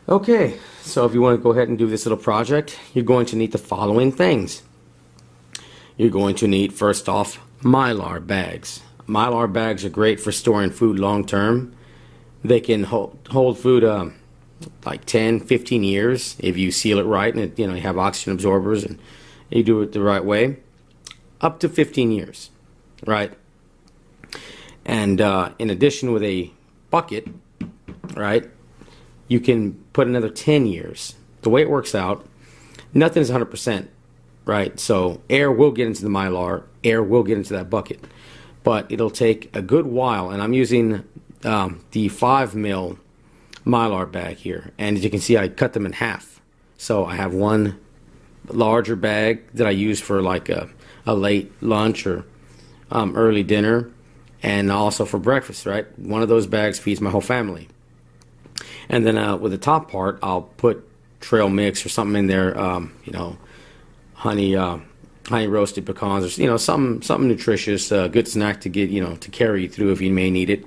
Okay, so if you want to go ahead and do this little project, you're going to need the following things. You're going to need, first off, Mylar bags. Mylar bags are great for storing food long term. They can hold food like 10, 15 years if you seal it right and you have oxygen absorbers and you do it the right way. Up to 15 years, right? And in addition, with a bucket, right, you can put another 10 years. The way it works out, nothing is 100%, right? So air will get into the Mylar, air will get into that bucket, but it'll take a good while. And I'm using the 5 mil Mylar bag here, and as you can see, I cut them in half. So I have one larger bag that I use for like a late lunch or early dinner, and also for breakfast, right? One of those bags feeds my whole family. And then with the top part, I'll put trail mix or something in there, honey roasted pecans, or something nutritious, good snack to get to carry you through if you may need it.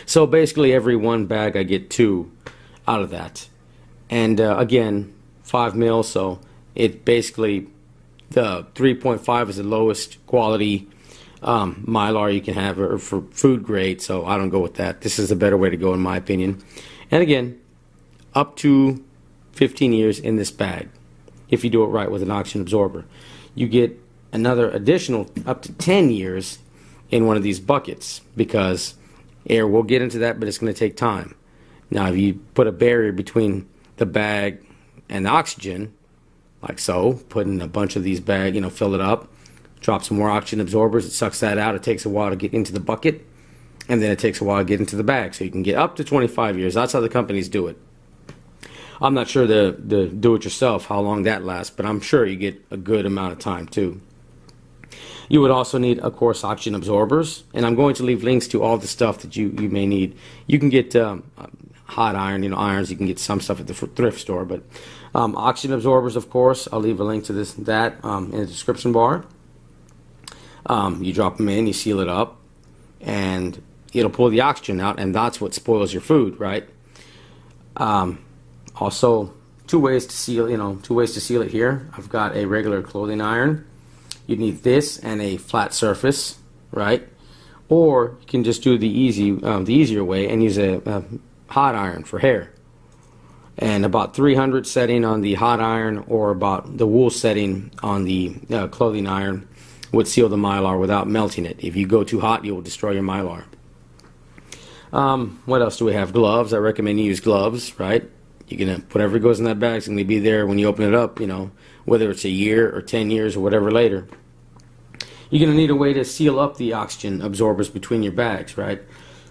So basically, every one bag I get 2 out of that, and again, 5 mil. So it basically, the 3.5 is the lowest quality Mylar you can have for food grade. So I don't go with that. This is a better way to go, in my opinion. And again, up to 15 years in this bag, if you do it right with an oxygen absorber. You get another additional up to 10 years in one of these buckets, because air will get into that, but it's going to take time. Now, if you put a barrier between the bag and the oxygen, like so, put in a bunch of these bags, fill it up, drop some more oxygen absorbers, it sucks that out, it takes a while to get into the bucket, and then it takes a while to get into the bag. So you can get up to 25 years. That's how the companies do it. I'm not sure the do-it-yourself, how long that lasts, but I'm sure you get a good amount of time too. You would also need, of course, oxygen absorbers, and I'm going to leave links to all the stuff that you may need. You can get hot iron, irons. You can get some stuff at the thrift store, but oxygen absorbers, of course. I'll leave a link to that in the description bar. You drop them in, you seal it up, and it'll pull the oxygen out, and that's what spoils your food, right? Also, two ways to seal it here. I've got a regular clothing iron. You need this and a flat surface, right? Or you can just do the easier way and use a hot iron for hair. And about 300 setting on the hot iron, or about the wool setting on the clothing iron, would seal the Mylar without melting it. If you go too hot, you will destroy your Mylar. What else do we have? Gloves. I recommend you use gloves, right? You're going to put whatever goes in that bag. It's going to be there when you open it up, whether it's a year or 10 years or whatever later. You're going to need a way to seal up the oxygen absorbers between your bags, right?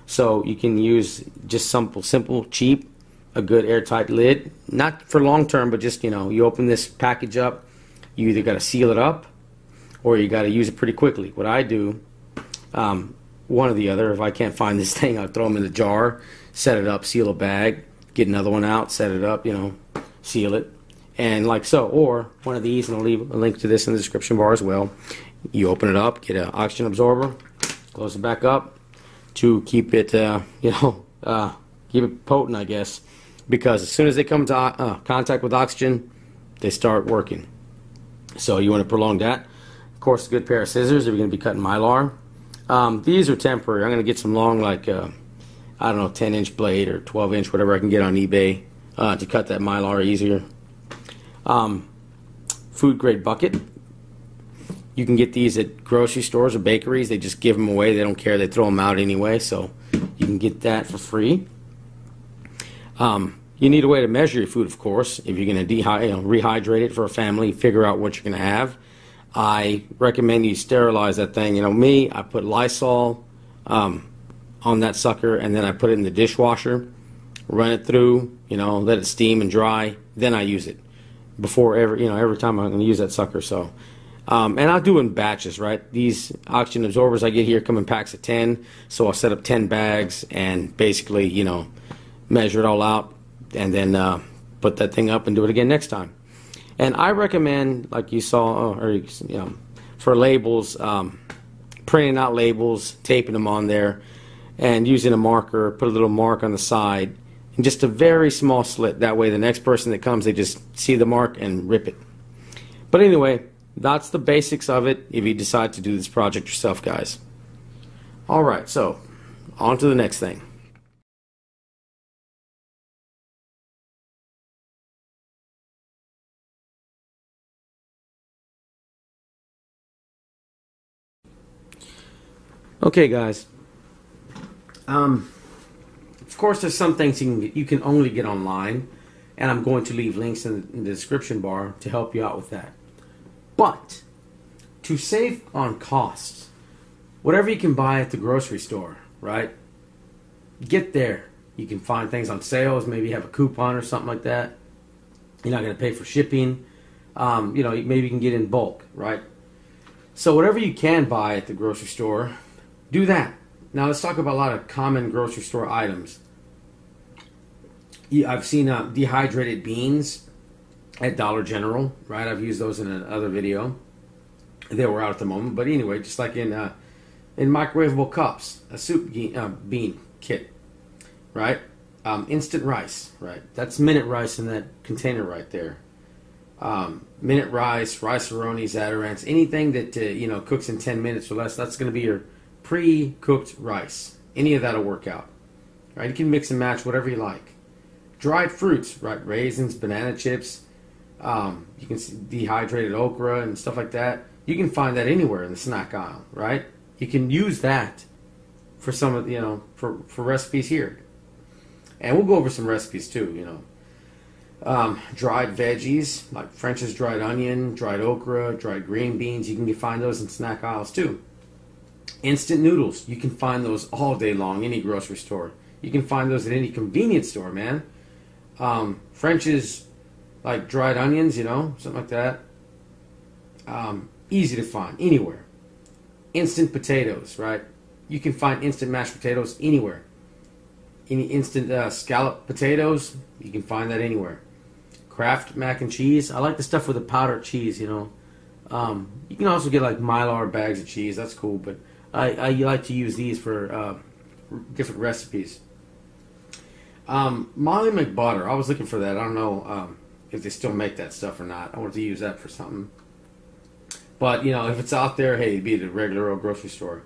So you can use just simple, cheap, a good airtight lid. Not for long term, but just, you open this package up, you either got to seal it up or you got to use it pretty quickly. What I do, one or the other, if I can't find this thing, I'll throw them in the jar, set it up, seal a bag, get another one out, set it up, seal it, and like so. Or one of these, and I'll leave a link to this in the description bar as well. You open it up, get an oxygen absorber, close it back up to keep it, keep it potent, I guess, because as soon as they come to contact with oxygen, they start working. So you want to prolong that. Of course, a good pair of scissors if you're going to be cutting Mylar. These are temporary. I'm going to get some long, 10-inch blade or 12-inch, whatever I can get on eBay to cut that Mylar easier. Food grade bucket. You can get these at grocery stores or bakeries. They just give them away. They don't care. They throw them out anyway, so you can get that for free. You need a way to measure your food, of course. If you're going to rehydrate it for a family, figure out what you're going to have. I recommend you sterilize that thing. I put Lysol on that sucker, and then I put it in the dishwasher, run it through, let it steam and dry. Then I use it before every time I'm going to use that sucker. So. And I'll do in batches, right? These oxygen absorbers I get here come in packs of 10, so I'll set up 10 bags and basically, measure it all out, and then put that thing up and do it again next time. And I recommend, like you saw, for labels, printing out labels, taping them on there, and using a marker, put a little mark on the side, Just a very small slit. That way the next person that comes, they just see the mark and rip it. But anyway, that's the basics of it if you decide to do this project yourself, guys. Alright, so on to the next thing. Okay, guys. Of course, there's some things you can only get online, and I'm going to leave links in the description bar to help you out with that. But to save on costs, whatever you can buy at the grocery store, right? Get there. You can find things on sales. Maybe you have a coupon or something like that. You're not going to pay for shipping. You know, maybe you can get in bulk, right? So whatever you can buy at the grocery store, do that. Now let's talk about a lot of common grocery store items. I've seen dehydrated beans at Dollar General, right? I've used those in another video. They were out at the moment, but anyway, just like in microwavable cups, a soup bean kit, right? Instant rice, right? That's minute rice in that container right there. Minute rice, rice-a-roni, Zaterans, anything that you know, cooks in 10 minutes or less. That's going to be your pre-cooked rice. Any of that'll work out, right? You can mix and match whatever you like. Dried fruits, right? Raisins, banana chips. You can see dehydrated okra and stuff like that. You can find that anywhere in the snack aisle, right? You can use that for some of, you know, for recipes here. And we'll go over some recipes too, you know. Dried veggies, like French's dried onion, dried okra, dried green beans. You can find those in snack aisles too. Instant noodles. You can find those all day long, any grocery store. You can find those at any convenience store, man. French's, like dried onions, you know, something like that. Easy to find, anywhere. Instant potatoes, right? You can find instant mashed potatoes anywhere. Any instant scalloped potatoes, you can find that anywhere. Kraft Mac and cheese. I like the stuff with the powdered cheese, you know. You can also get like Mylar bags of cheese. That's cool, but I like to use these for different recipes. Molly McButter. I was looking for that. I don't know if they still make that stuff or not. I wanted to use that for something. But, you know, if it's out there, hey, it'd be at a regular old grocery store.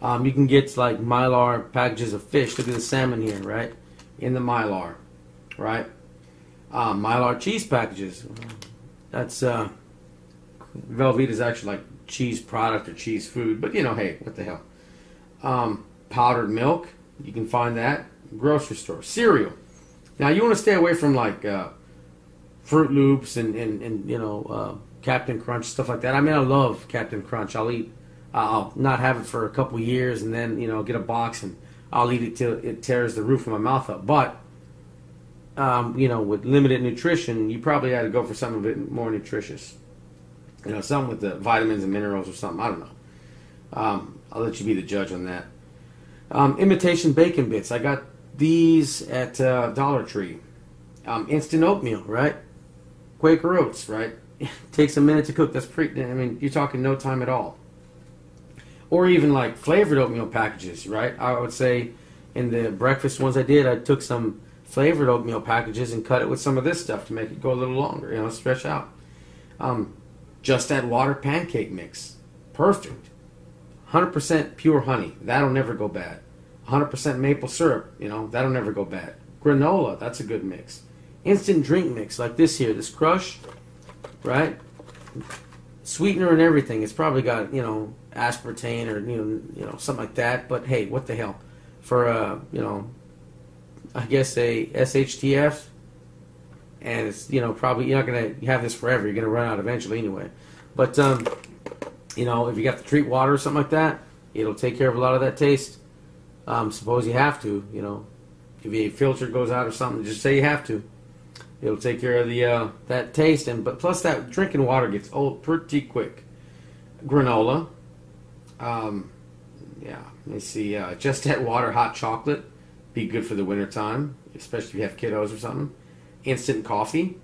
You can get, like, Mylar packages of fish. Look at the salmon here, right? In the Mylar, right? Mylar cheese packages. That's, Velveeta is actually like cheese product or cheese food. But, you know, hey, what the hell? Powdered milk. You can find that. Grocery store. Cereal. Now, you want to stay away from, like, Fruit Loops and you know, Captain Crunch, stuff like that. I mean, I love Captain Crunch. I'll not have it for a couple years and then, you know, get a box and I'll eat it till it tears the roof of my mouth up. But, you know, with limited nutrition, you probably had to go for something a bit more nutritious. You know, something with the vitamins and minerals or something. I don't know. I'll let you be the judge on that. Imitation bacon bits. I got these at Dollar Tree. Instant oatmeal, right? Quaker oats, right? Takes a minute to cook. That's I mean, you're talking no time at all. Or even like flavored oatmeal packages, right? I would say in the breakfast ones I did, I took some flavored oatmeal packages and cut it with some of this stuff to make it go a little longer, you know, stretch out. Just add water pancake mix. Perfect. 100% pure honey. That'll never go bad. 100% maple syrup, you know, that'll never go bad. Granola, that's a good mix. Instant drink mix like this here, this Crush, right? Sweetener and everything. It's probably got, you know, aspartame or you know something like that. But hey, what the hell? For you know, I guess a Shtf, and it's, you know, probably you're not gonna have this forever. You're gonna run out eventually anyway. But you know, if you got the treat water or something like that, it'll take care of a lot of that taste. Suppose you have to, you know, if your filter goes out or something, just say you have to. It'll take care of the that taste, but plus that drinking water gets old pretty quick. Granola, yeah. Let me see. Just add water, hot chocolate, be good for the winter time, especially if you have kiddos or something. Instant coffee,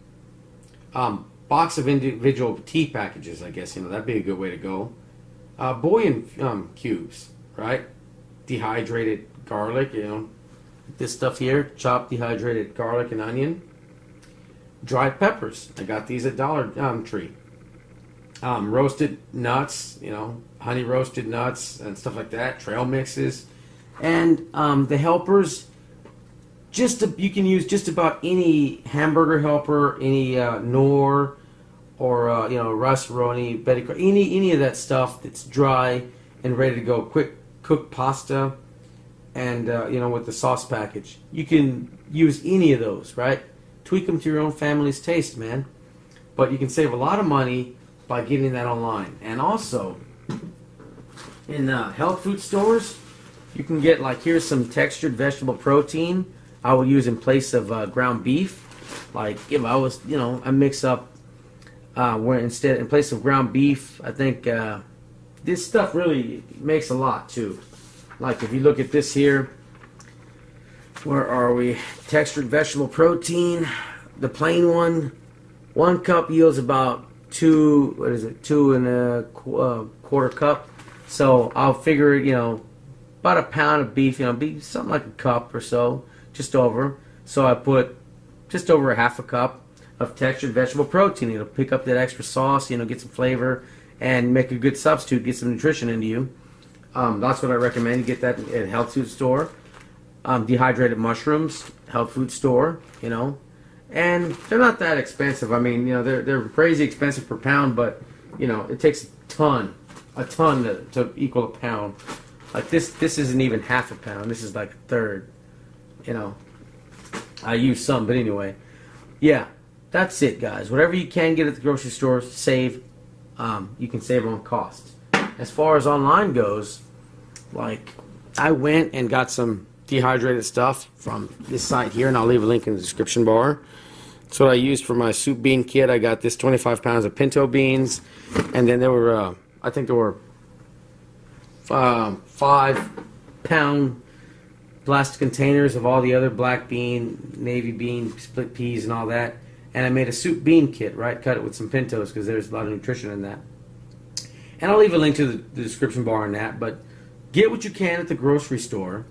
box of individual tea packages. I guess, you know, that'd be a good way to go. Bullion cubes, right? Dehydrated garlic, you know, This stuff here, chopped dehydrated garlic and onion. Dried peppers. I got these at Dollar Tree. Roasted nuts, you know, honey roasted nuts and stuff like that. Trail mixes. And the helpers, you can use just about any hamburger helper, any Knorr, or you know, rice-a-roni, any of that stuff that's dry and ready to go. Quick cooked pasta, and you know, with the sauce package, you can use any of those, right? Tweak them to your own family's taste, man. But you can save a lot of money by getting that online. And also, in health food stores, you can get, like, here's some textured vegetable protein I will use in place of ground beef. Like, if I was, you know, I mix up where instead, in place of ground beef, I think this stuff really makes a lot too. Like, if you look at this here, where are we? Textured vegetable protein, the plain one cup yields about 2.25 cup. So I'll figure, you know, about a pound of beef, you know, be something like a cup or so, just over. So I put just over a half a cup of textured vegetable protein. It'll pick up that extra sauce, you know, get some flavor, and make a good substitute, get some nutrition into you. That's what I recommend. You get that at a health food store. Dehydrated mushrooms, health food store, you know. And they're not that expensive. I mean, you know, they're crazy expensive per pound, but, you know, it takes a ton to equal a pound. Like this isn't even half a pound. This is like a third, you know. I use some, but anyway. Yeah, that's it, guys. Whatever you can get at the grocery store, save. You can save on costs. As far as online goes, like, I went and got some dehydrated stuff from this site here, and I'll leave a link in the description bar. That's what I used for my soup bean kit. I got this 25 pounds of pinto beans, and then there were, I think there were 5-pound plastic containers of all the other black bean, navy bean, split peas, and all that. And I made a soup bean kit, right? Cut it with some pintos because there's a lot of nutrition in that. And I'll leave a link to the description bar on that. But get what you can at the grocery store.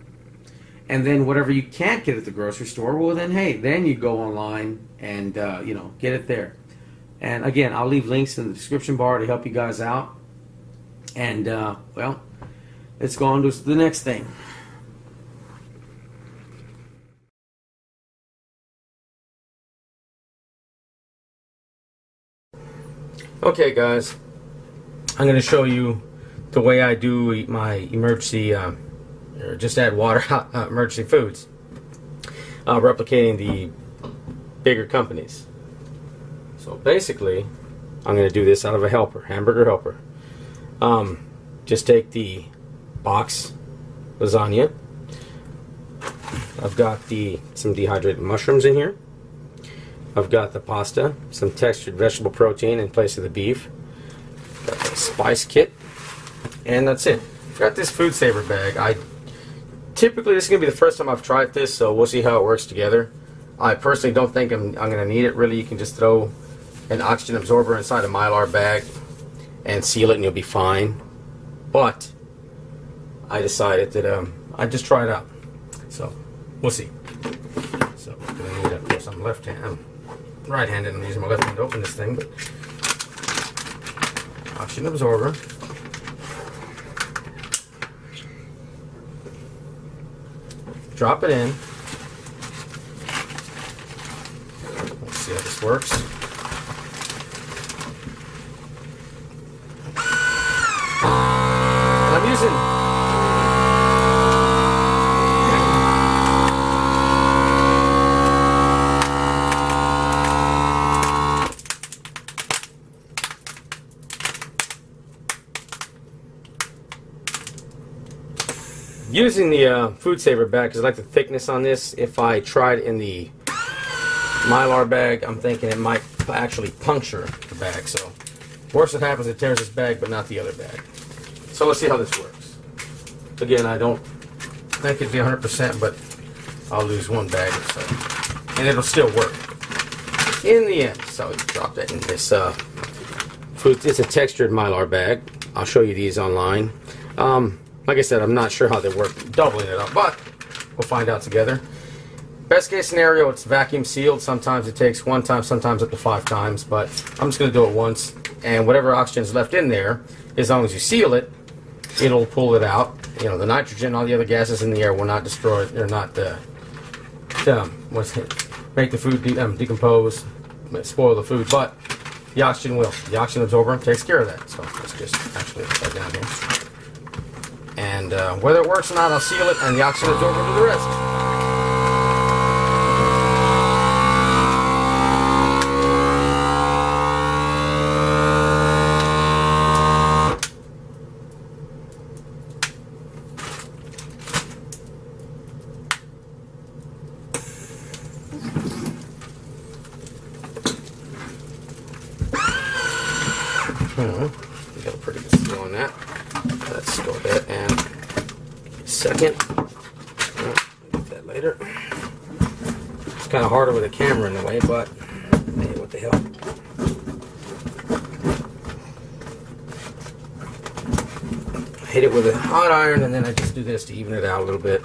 And then whatever you can't get at the grocery store, well then, hey, then you go online and, you know, get it there. And again, I'll leave links in the description bar to help you guys out. And, well, let's go on to the next thing. Okay, guys, I'm going to show you the way I do my emergency, or just add water, emergency foods, replicating the bigger companies. So basically, I'm going to do this out of a helper, hamburger helper. Just take the box lasagna. I've got some dehydrated mushrooms in here. I've got the pasta, some textured vegetable protein in place of the beef. Got the spice kit, and that's it. I've got this food saver bag. Typically, this is going to be the first time I've tried this, so we'll see how it works together. I personally don't think I'm going to need it. Really, you can just throw an oxygen absorber inside a Mylar bag and seal it, and you'll be fine. But I decided that I'd just try it out. So we'll see. So I'm going to need, of course, I'm right-handed. I'm using my left hand to open this thing. But oxygen absorber. Drop it in. Let's see how this works. And I'm using the food saver bag because I like the thickness on this. If I tried in the Mylar bag, I'm thinking it might actually puncture the bag. So worst that happens, it tears this bag, but not the other bag. So let's see how this works. Again, I don't think it'd be 100%, but I'll lose one bag or so, and it'll still work in the end. So drop that in this food. It's a textured Mylar bag. I'll show you these online. Like I said, I'm not sure how they work doubling it up, but We'll find out together. Best case scenario, it's vacuum sealed. Sometimes it takes 1 time, sometimes up to 5 times, but I'm just going to do it once. And whatever oxygen is left in there, as long as you seal it, it'll pull it out. You know, the nitrogen, all the other gases in the air will not destroy it. They're not make the food decompose, spoil the food, but the oxygen will. The oxygen absorber takes care of that. So let's just actually put that down here. And whether it works or not, I'll seal it, and the oxygen absorber will do the rest. We got a pretty good seal on that. Let's store that and a second. Get that later. It's kind of harder with a camera in the way, but hey, what the hell. I hit it with a hot iron, and then I just do this to even it out a little bit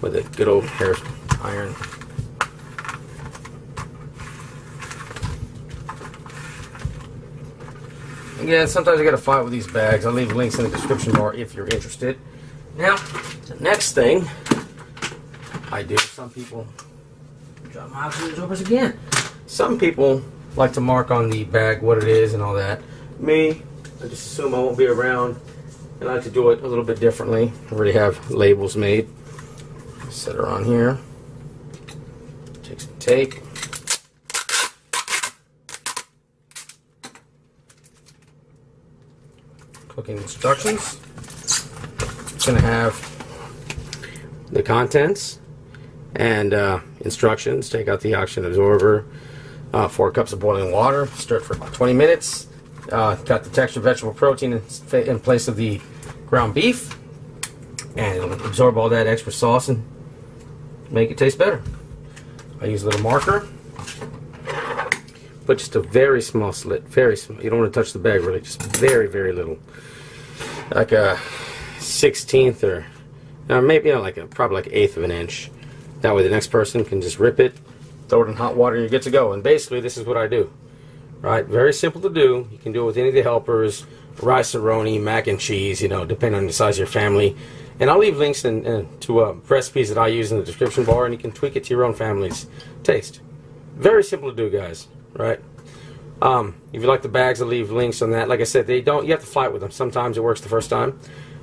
with a good old hair iron. Again, sometimes I got to fight with these bags. I'll leave links in the description bar if you're interested. Now, the next thing I do, some people, drop my oxygen absorbers again. Some people like to mark on the bag what it is and all that. Me, I just assume I won't be around. I like to do it a little bit differently. I already have labels made. Set her on here. Take some tape. Cooking instructions. It's going to have the contents and instructions. Take out the oxygen absorber. 4 cups of boiling water. Stir it for about 20 minutes. Got the textured vegetable protein in place of the ground beef, and it'll absorb all that extra sauce and make it taste better. I use a little marker, but just a very small slit, very small. You don't want to touch the bag really, just very, very little, like a 1/16 or maybe probably like 1/8 of an inch. That way the next person can just rip it, throw it in hot water, and you're good to go. And basically this is what I do. Right, very simple to do. You can do it with any of the helpers, rice-a-roni, mac and cheese, you know, depending on the size of your family. And I'll leave links to recipes that I use in the description bar, and you can tweak it to your own family's taste. Very simple to do, guys. Right? If you like the bags, I'll leave links on that. Like I said, you have to fight with them. Sometimes it works the first time,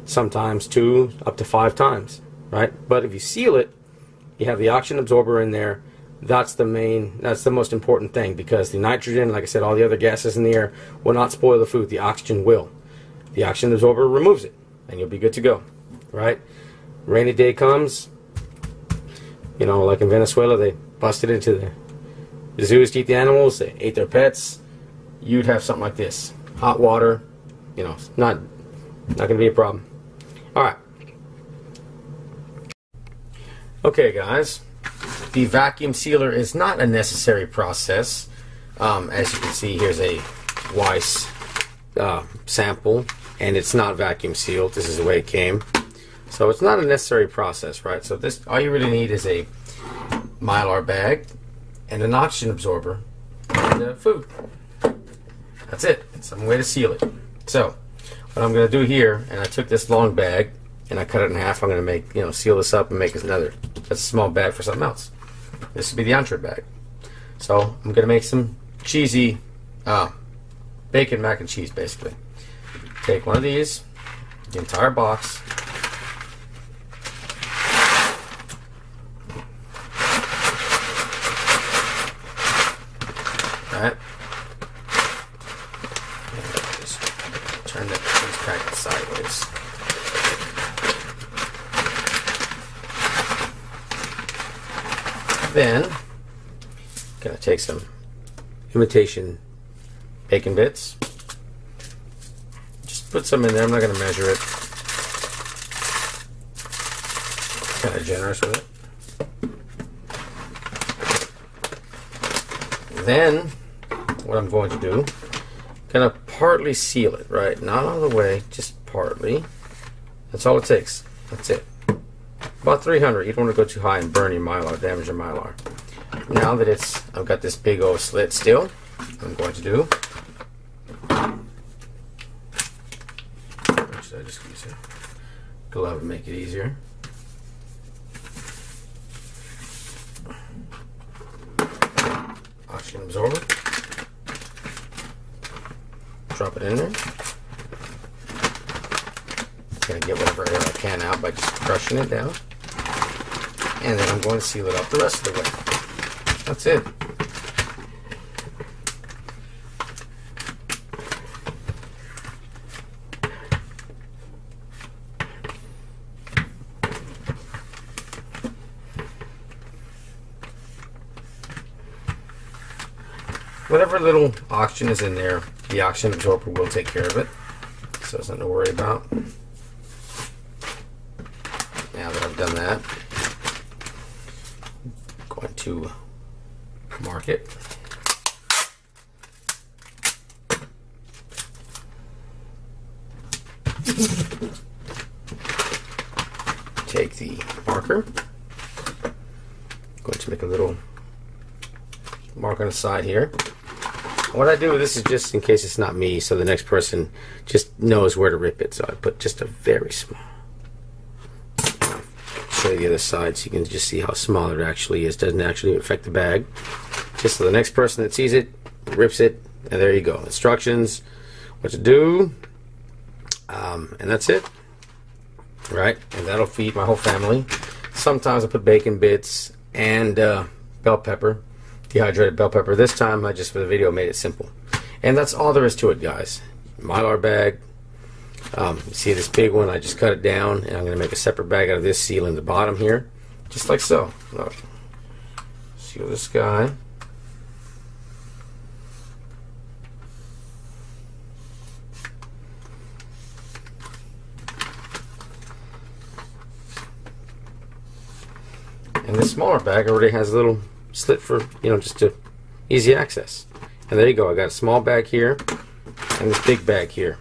sometimes 2 up to 5 times. Right? But if you seal it, you have the oxygen absorber in there. That's the most important thing, because the nitrogen, like I said, all the other gases in the air will not spoil the food. The oxygen will. The oxygen absorber removes it, and you'll be good to go. Right? Rainy day comes, you know, like in Venezuela, they busted into the zoos to eat the animals, they ate their pets. You'd have something like this. Hot water, you know, not going to be a problem. Alright. Okay, guys. The vacuum sealer is not a necessary process. As you can see, here's a Weiss sample, and it's not vacuum sealed. This is the way it came. So it's not a necessary process, right? So all you really need is a Mylar bag and an oxygen absorber and food. That's it. It's some way to seal it. So what I'm going to do here, and I took this long bag and I cut it in half. I'm going to seal this up and make another. That's a small bag for something else. This would be the entree bag. So I'm going to make some cheesy bacon mac and cheese, basically. Take one of these, the entire box. Alright. Just turn these packets sideways. Then, I'm going to take some Imitation bacon bits. Just put some in there. I'm not going to measure it. Kind of generous with it. Then, what I'm going to do, going to partly seal it, right? Not all the way, just partly. That's all it takes. That's it. About 300. You don't want to go too high and burn your Mylar, damage your Mylar. Now that I've got this big old slit still, I'm going to do. Should I just use a glove to make it easier? Oxygen absorber. Drop it in there. Gonna get whatever air I can out by just crushing it down. And then I'm going to seal it up the rest of the way. That's it. Whatever little oxygen is in there, the oxygen absorber will take care of it. So it's nothing to worry about. Now that I've done that, I'm going to mark it. Take the marker. I'm going to make a little mark on the side here. What I do, this is just in case it's not me, so the next person just knows where to rip it. So I put just a very small. I'll show you the other side so you can just see how small it actually is. Doesn't actually affect the bag. Just so the next person that sees it rips it, and there you go. Instructions, what to do, and that's it. Right, and that'll feed my whole family. Sometimes I put bacon bits and bell pepper. Dehydrated bell pepper. This time I just for the video made it simple, and that's all there is to it, guys. Mylar bag. You see this big one, I just cut it down, and I'm going to make a separate bag out of this, sealing the bottom here just like so. Look, seal this guy. And this smaller bag already has a little slit for, just to easy access. And there you go. I got a small bag here and this big bag here.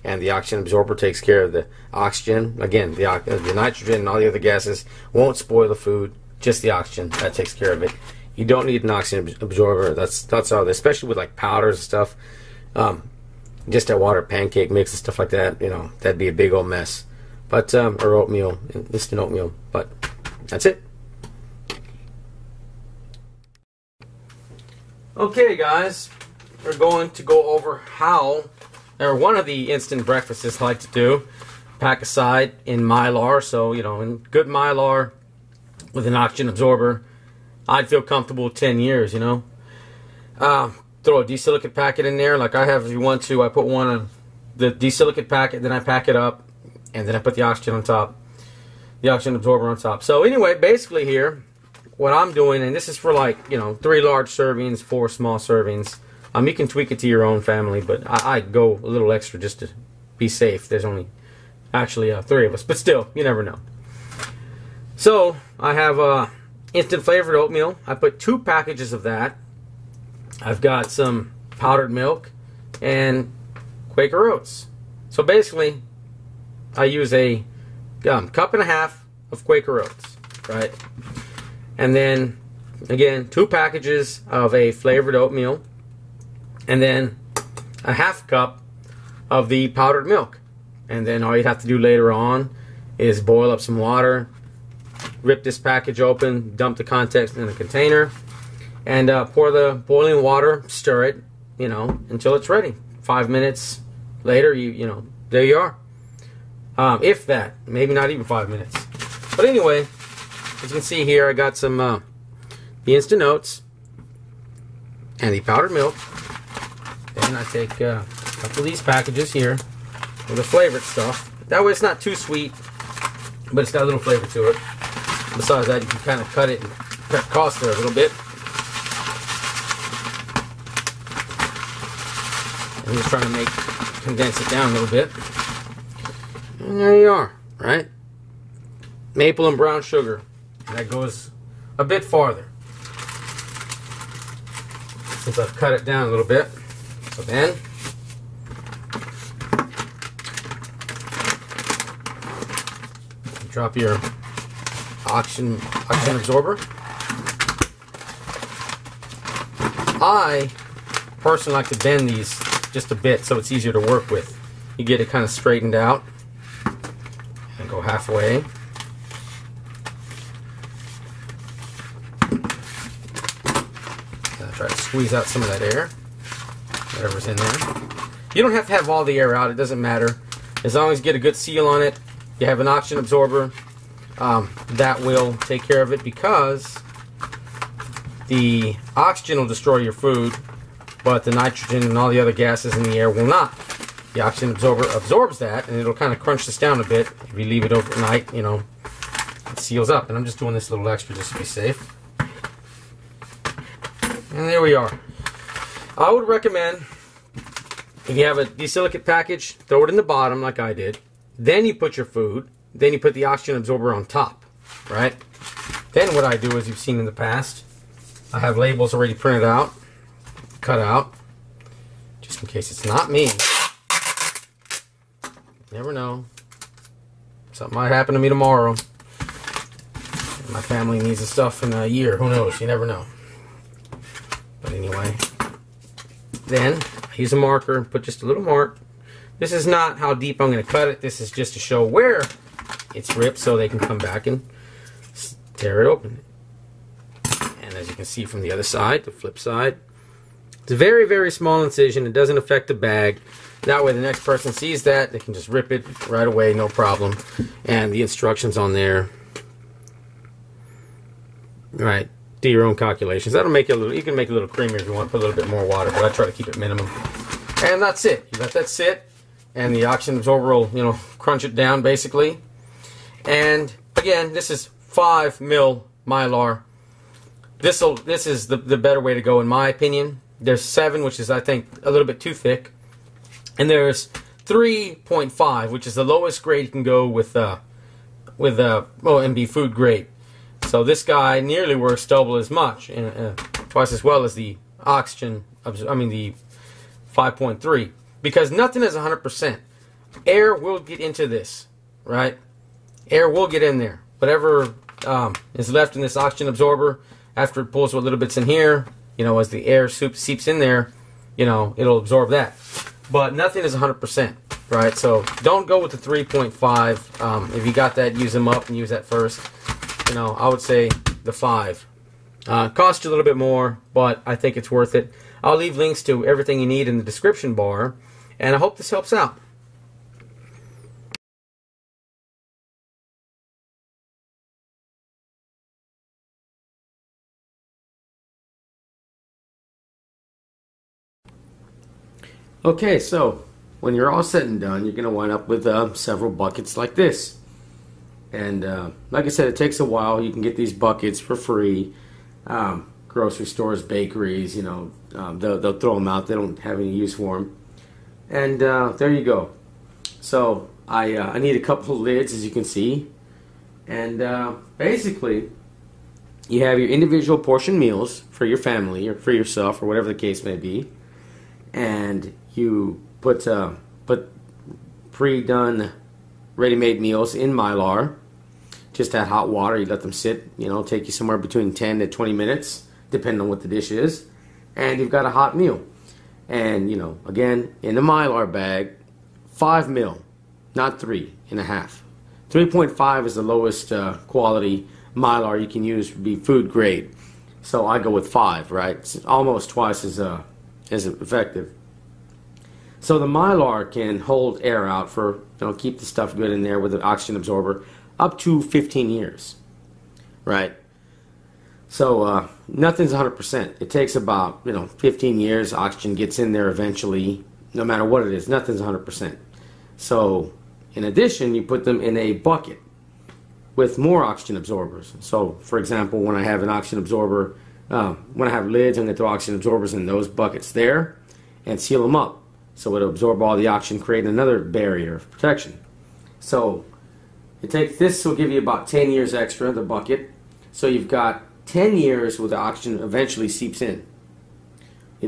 And the oxygen absorber takes care of the oxygen. Again, the nitrogen and all the other gases won't spoil the food. Just the oxygen, that takes care of it. You don't need an oxygen absorber. That's all. Especially with like powders and stuff. Just that water pancake mix and stuff like that. That'd be a big old mess. But or oatmeal, instant oatmeal. But that's it. Okay, guys, we're going to go over how, or one of the instant breakfasts I like to do, pack aside in Mylar. So, in good Mylar with an oxygen absorber, I'd feel comfortable 10 years, Throw a desilicate packet in there, like I have if you want to. I put one on the desilicate packet, then I pack it up, and then I put the oxygen on top, the oxygen absorber on top. So anyway, basically here, what I'm doing, and this is for like, 3 large servings, 4 small servings. You can tweak it to your own family, but I go a little extra just to be safe. There's only actually 3 of us, but still, you never know. So I have instant flavored oatmeal. I put 2 packages of that. I've got some powdered milk and Quaker oats. So basically, I use a cup and a half of Quaker oats, right? And then, again, 2 packages of a flavored oatmeal. And then a half cup of the powdered milk. And then all you have to do later on is boil up some water, rip this package open, dump the contents in a container, and pour the boiling water, stir it, until it's ready. 5 minutes later, there you are. If that, maybe not even 5 minutes. But anyway, as you can see here, I got some the instant oats and the powdered milk. Then I take a couple of these packages here with the flavored stuff. That way it's not too sweet, but it's got a little flavor to it. Besides that, you can kind of cut it and cut costs there a little bit. I'm just trying to condense it down a little bit. And there you are, right? Maple and brown sugar. That goes a bit farther, since I've cut it down a little bit. So then, drop your oxygen absorber. I personally like to bend these just a bit so it's easier to work with. You get it kind of straightened out and go halfway. And try to squeeze out some of that air, whatever's in there. You don't have to have all the air out, it doesn't matter. As long as you get a good seal on it, you have an oxygen absorber, that will take care of it, because the oxygen will destroy your food, but the nitrogen and all the other gases in the air will not. The oxygen absorber absorbs that, and it'll kind of crunch this down a bit. If you leave it overnight, you know, it seals up. And I'm just doing this little extra just to be safe. And there we are. I would recommend, if you have a desilicate package, throw it in the bottom like I did. Then you put your food. Then you put the oxygen absorber on top, right? Then what I do, as you've seen in the past, I have labels already printed out, cut out, just in case it's not me. Never know. Something might happen to me tomorrow. My family needs the stuff in a year. Who knows? You never know. But anyway, then I use a marker and put just a little mark. This is not how deep I'm going to cut it. This is just to show where it's ripped so they can come back and tear it open. And as you can see from the other side, the flip side, it's a very, very small incision. It doesn't affect the bag. That way the next person sees that, they can just rip it right away, no problem. And the instructions on there. Right, do your own calculations. That'll make it a little, you can make it a little creamier if you want to put a little bit more water, but I try to keep it minimum. And that's it. You let that sit, and the oxygen absorber will, you know, crunch it down basically. And again, this is 5 mil Mylar. This is the better way to go in my opinion. There's 7, which is I think a little bit too thick, and there's 3.5, which is the lowest grade you can go with and be food grade. So this guy nearly works double as much, twice as well as the oxygen. I mean the 5.3, because nothing is 100%. Air will get into this, right? Air will get in there. Whatever is left in this oxygen absorber, after it pulls what little bits in here, you know, as the air seeps in there, you know, it'll absorb that. But nothing is 100%, right? So don't go with the 3.5. If you got that, use them up and use that first. You know, I would say the 5. Cost you a little bit more, but I think it's worth it. I'll leave links to everything you need in the description bar, and I hope this helps out. Okay, so when you're all said and done, you're going to wind up with several buckets like this. And like I said, it takes a while. You can get these buckets for free. Grocery stores, bakeries, you know, they'll throw them out. They don't have any use for them. And there you go. So I need a couple of lids, as you can see. And basically, you have your individual portion meals for your family or for yourself or whatever the case may be. And you put pre-done ready-made meals in Mylar. Just add hot water. You let them sit. You know, take you somewhere between 10 to 20 minutes, depending on what the dish is. And you've got a hot meal. And, you know, again, in the Mylar bag, 5 mil, not 3.5. 3.5 is the lowest quality Mylar you can use to be food grade. So I go with 5, right? It's almost twice as effective. So the Mylar can hold air out for, you know, keep the stuff good in there with an oxygen absorber up to 15 years, right? So nothing's 100%. It takes about, you know, 15 years. Oxygen gets in there eventually, no matter what it is. Nothing's 100%. So in addition, you put them in a bucket with more oxygen absorbers. So for example, when I have an oxygen absorber, when I have lids, I'm going to throw oxygen absorbers in those buckets there and seal them up. So it'll absorb all the oxygen, create another barrier of protection. So this will give you about 10 years extra, the bucket. So you've got 10 years where the oxygen eventually seeps in. You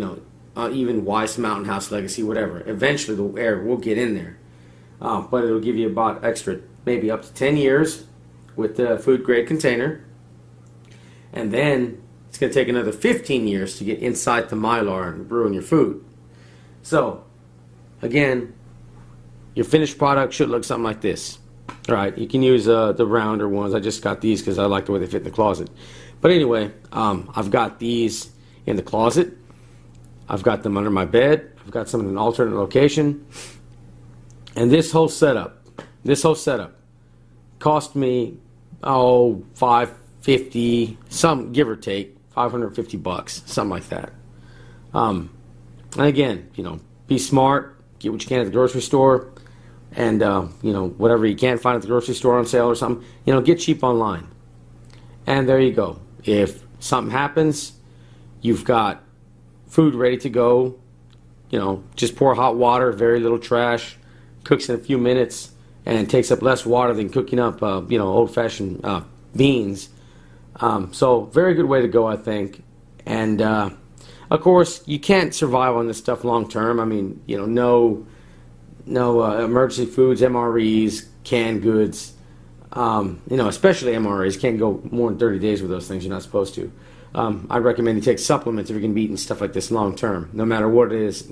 know, even Weiss, Mountain House, Legacy, whatever. Eventually the air will get in there. But it'll give you about extra, maybe up to 10 years with the food grade container, and then it's going to take another 15 years to get inside the Mylar and ruin your food. So, again, your finished product should look something like this. Alright, you can use the rounder ones. I just got these because I like the way they fit in the closet. But anyway, I've got these in the closet. I've got them under my bed. I've got some in an alternate location. And this whole setup cost me, $550, some give or take, $550, something like that. And again, be smart, get what you can at the grocery store, and whatever you can't find at the grocery store on sale or something, get cheap online. And there you go. If something happens, you've got food ready to go. Just pour hot water, very little trash, cooks in a few minutes, and takes up less water than cooking up, old-fashioned beans. So very good way to go, I think. And of course, you can't survive on this stuff long term. I mean, no emergency foods, MREs, canned goods. Especially MREs, can't go more than 30 days with those things. You're not supposed to. I'd recommend you take supplements if you're going to be eating stuff like this long term. No matter what it is,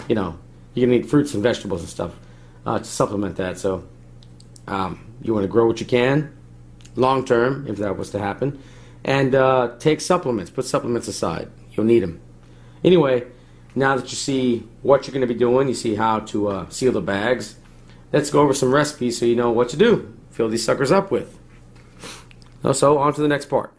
you're going to eat fruits and vegetables and stuff to supplement that. So you want to grow what you can long term, if that was to happen, and take supplements. Put supplements aside. You'll need them. Anyway, now that you see what you're going to be doing, you see how to seal the bags, let's go over some recipes so you know what to do. Fill these suckers up with. So on to the next part.